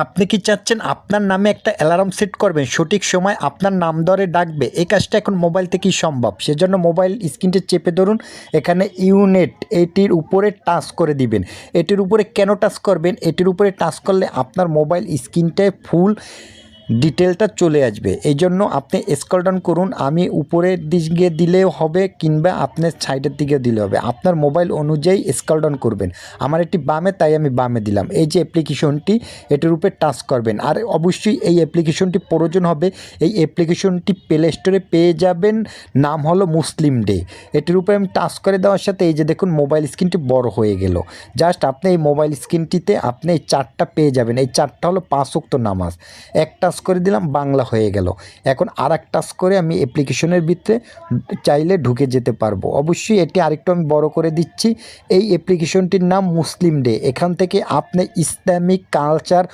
আপনি কি চাচ্ছেন আপনার নামে একটা অ্যালার্ম সেট করবেন, সঠিক সময় আপনার নাম ধরে ডাকবে? এই কাজটা এখন মোবাইল থেকেই সম্ভব। সেজন্য মোবাইল স্ক্রিনটা চেপে ধরুন, এখানে ইউনেট এটির উপরে টাচ করে দিবেন। এটির উপরে কেন টাচ করবেন? এটির উপরে টাচ করলে আপনার মোবাইল স্ক্রিনটায় ফুল ডিটেলটা চলে আসবে। এই জন্য আপনি স্ক্রল ডাউন করুন, আমি উপরের দিকে দিলেও হবে কিংবা আপনার সাইডের দিকে দিলে হবে, আপনার মোবাইল অনুযায়ী স্ক্রল ডাউন করবেন। আমার এটি বামে, তাই আমি বামে দিলাম। এই যে অ্যাপ্লিকেশনটি, এটির উপরে টাচ করবেন। আর অবশ্যই এই অ্যাপ্লিকেশনটি প্রয়োজন হবে। এই অ্যাপ্লিকেশনটি প্লে স্টোরে পেয়ে যাবেন, নাম হলো মুসলিম ডে। এটির উপরে আমি টাচ করে দেওয়ার সাথে এই যে দেখুন মোবাইল স্ক্রিনটি বড় হয়ে গেল। জাস্ট আপনি এই মোবাইল স্ক্রিনটিতে আপনি এই চারটা পেয়ে যাবেন। এই চারটা হলো 5 ওয়াক্ত নামাজ। এক টাচ করে দিলাম, বাংলা হয়ে গেল। এখন আর এক টাচ করে আমি অ্যাপ্লিকেশনের ভিতরে চাইলে ঢুকে যেতে পারবো। অবশ্যই এটি আরেকটু আমি বড় করে দিচ্ছি। এই অ্যাপ্লিকেশনটির নাম মুসলিম ডে। এখান থেকে আপনি ইসলামিক কালচার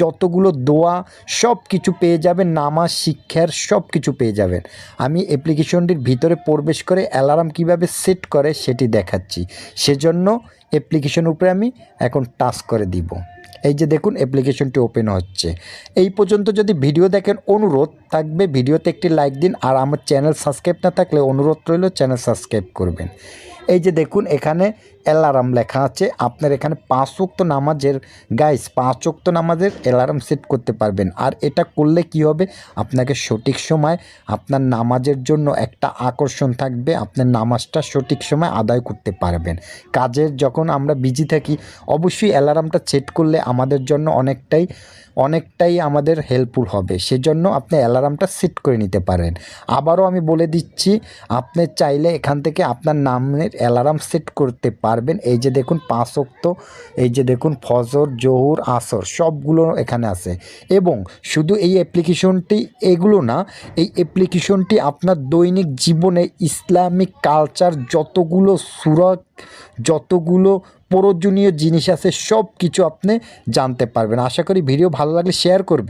যতগুলো দোয়া সব কিছু পেয়ে যাবেন, নামাজ শিক্ষার সব কিছু পেয়ে যাবেন। আমি অ্যাপ্লিকেশনটির ভিতরে প্রবেশ করে অ্যালার্ম কিভাবে সেট করে সেটি দেখাচ্ছি। সেজন্য অ্যাপ্লিকেশন উপরে আমি এখন টাচ করে দিব। এই যে দেখুন অ্যাপ্লিকেশনটি ওপেন হচ্ছে। এই পর্যন্ত যদি ভিডিও দেখেন, অনুরোধ থাকবে ভিডিওতে একটি লাইক দিন, আর আমার চ্যানেল সাবস্ক্রাইব না থাকলে অনুরোধ রইল চ্যানেল সাবস্ক্রাইব করবেন। এই যে দেখুন এখানে অ্যালার্ম লেখা আছে। আপনার এখানে 5 ওয়াক্ত নামাজের গাইস 5 ওয়াক্ত নামাজের অ্যালার্ম সেট করতে পারবেন। আর এটা করলে কি হবে, আপনাকে সঠিক সময় আপনার নামাজের জন্য একটা আকর্ষণ থাকবে, আপনার নামাজটা সঠিক সময় আদায় করতে পারবেন। কাজের যখন আমরা বিজি থাকি, অবশ্যই অ্যালার্মটা সেট করলে আমাদের জন্য অনেকটাই আমাদের হেল্পফুল হবে। সেজন্য আপনি অ্যালার্মটা সেট করে নিতে পারেন। আবারও আমি বলে দিচ্ছি, আপনি চাইলে এখান থেকে আপনার নামের অ্যালার্ম সেট করতে পারবেন। এই যে দেখুন 5 ওয়াক্ত, এই যে দেখুন ফজর, জোহর, আসর সবগুলো এখানে আছে। এবং শুধু এই অ্যাপ্লিকেশনটি এগুলো না, এই অ্যাপ্লিকেশনটি আপনার দৈনিক জীবনে ইসলামিক কালচার যতগুলো সূরা, যতগুলো প্রয়োজনীয় জিনিস আছে সব কিছু আপনি জানতে পারবেন। আশা করি ভিডিও ভালো লাগলে শেয়ার করবেন।